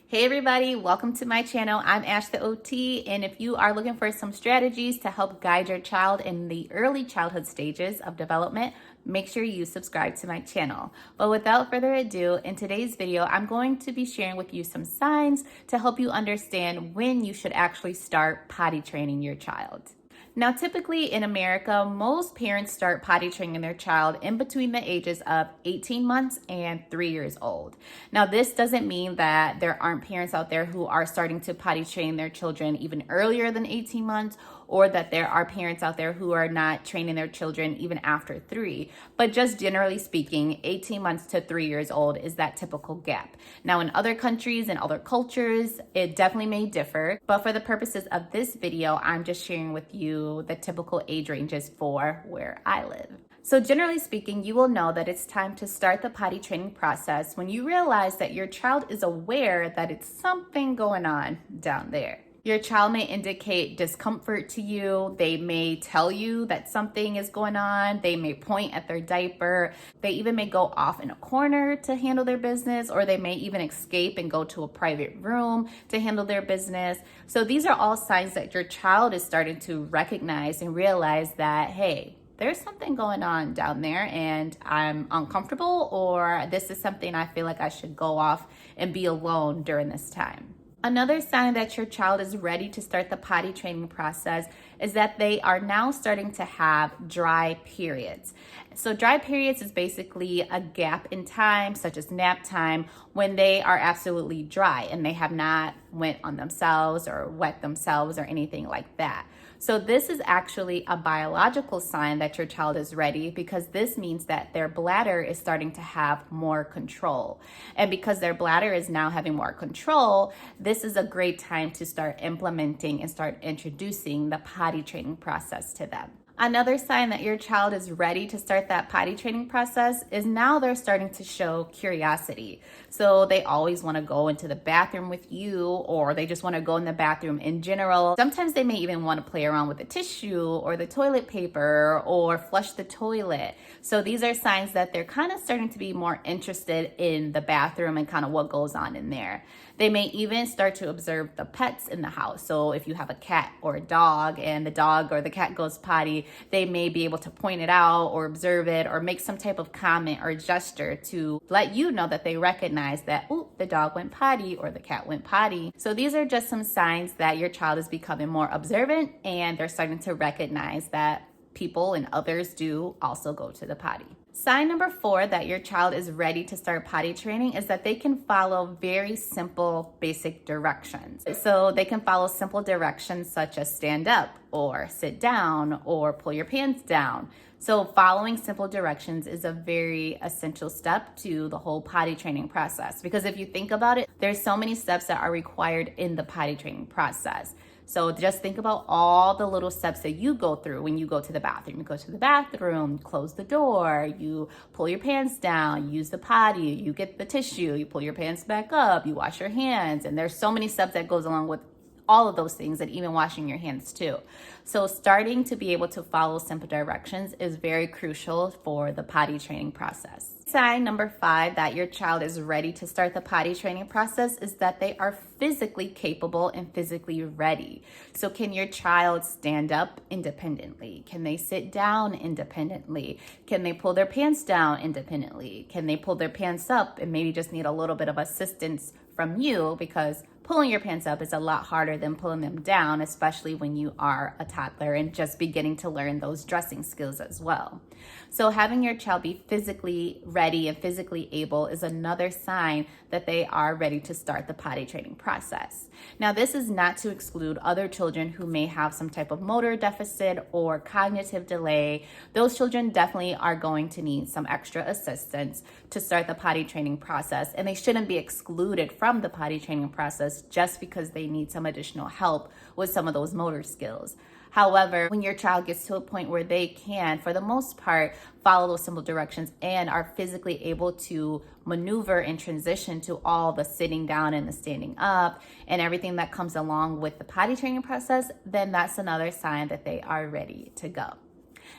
Hey everybody, welcome to my channel. I'm Ash the OT, and if you are looking for some strategies to help guide your child in the early childhood stages of development, make sure you subscribe to my channel. But without further ado, in today's video, I'm going to be sharing with you some signs to help you understand when you should actually start potty training your child. Now, typically in America, most parents start potty training their child in between the ages of 18 months and 3 years old. Now, this doesn't mean that there aren't parents out there who are starting to potty train their children even earlier than 18 months, or that there are parents out there who are not training their children even after 3. But just generally speaking, 18 months to 3 years old is that typical gap. Now, in other countries and other cultures, it definitely may differ. But for the purposes of this video, I'm just sharing with you the typical age ranges for where I live. So generally speaking, you will know that it's time to start the potty training process when you realize that your child is aware that it's something going on down there. Your child may indicate discomfort to you. They may tell you that something is going on. They may point at their diaper. They even may go off in a corner to handle their business, or they may even escape and go to a private room to handle their business. So these are all signs that your child is starting to recognize and realize that, hey, there's something going on down there and I'm uncomfortable, or this is something I feel like I should go off and be alone during this time. Another sign that your child is ready to start the potty training process is that they are now starting to have dry periods. So dry periods is basically a gap in time, such as nap time, when they are absolutely dry and they have not went on themselves or wet themselves or anything like that. So this is actually a biological sign that your child is ready, because this means that their bladder is starting to have more control. And because their bladder is now having more control, this is a great time to start implementing and start introducing the potty training process to them. Another sign that your child is ready to start that potty training process is now they're starting to show curiosity. So they always want to go into the bathroom with you, or they just want to go in the bathroom in general. Sometimes they may even want to play around with the tissue or the toilet paper or flush the toilet. So these are signs that they're kind of starting to be more interested in the bathroom and kind of what goes on in there. They may even start to observe the pets in the house. So if you have a cat or a dog and the dog or the cat goes potty, they may be able to point it out or observe it or make some type of comment or gesture to let you know that they recognize that, oh, the dog went potty or the cat went potty. So these are just some signs that your child is becoming more observant and they're starting to recognize that people and others do also go to the potty. Sign number 4 that your child is ready to start potty training is that they can follow very simple, basic directions. So they can follow simple directions such as stand up or sit down or pull your pants down. So following simple directions is a very essential step to the whole potty training process, because if you think about it, there's so many steps that are required in the potty training process. So just think about all the little steps that you go through when you go to the bathroom. You go to the bathroom, close the door, you pull your pants down, use the potty, you get the tissue, you pull your pants back up, you wash your hands. And there's so many steps that goes along with all of those things, and even washing your hands too. So starting to be able to follow simple directions is very crucial for the potty training process. Sign number 5 that your child is ready to start the potty training process is that they are physically capable and physically ready. So can your child stand up independently? Can they sit down independently? Can they pull their pants down independently? Can they pull their pants up and maybe just need a little bit of assistance from you, because pulling your pants up is a lot harder than pulling them down, especially when you are a toddler and just beginning to learn those dressing skills as well. So having your child be physically ready and physically able is another sign that they are ready to start the potty training process. Now, this is not to exclude other children who may have some type of motor deficit or cognitive delay. Those children definitely are going to need some extra assistance to start the potty training process, and they shouldn't be excluded from the potty training process just because they need some additional help with some of those motor skills. However, when your child gets to a point where they can, for the most part, follow those simple directions and are physically able to maneuver and transition to all the sitting down and the standing up and everything that comes along with the potty training process, then that's another sign that they are ready to go.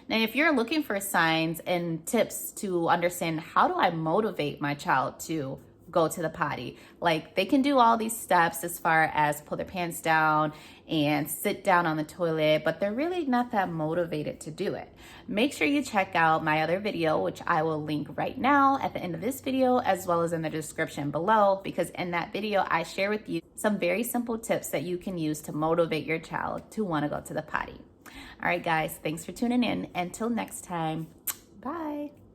Now, if you're looking for signs and tips to understand how do I motivate my child to go to the potty. Like, they can do all these steps as far as pull their pants down and sit down on the toilet, but they're really not that motivated to do it. Make sure you check out my other video, which I will link right now at the end of this video, as well as in the description below, because in that video, I share with you some very simple tips that you can use to motivate your child to want to go to the potty. All right, guys, thanks for tuning in. Until next time, bye.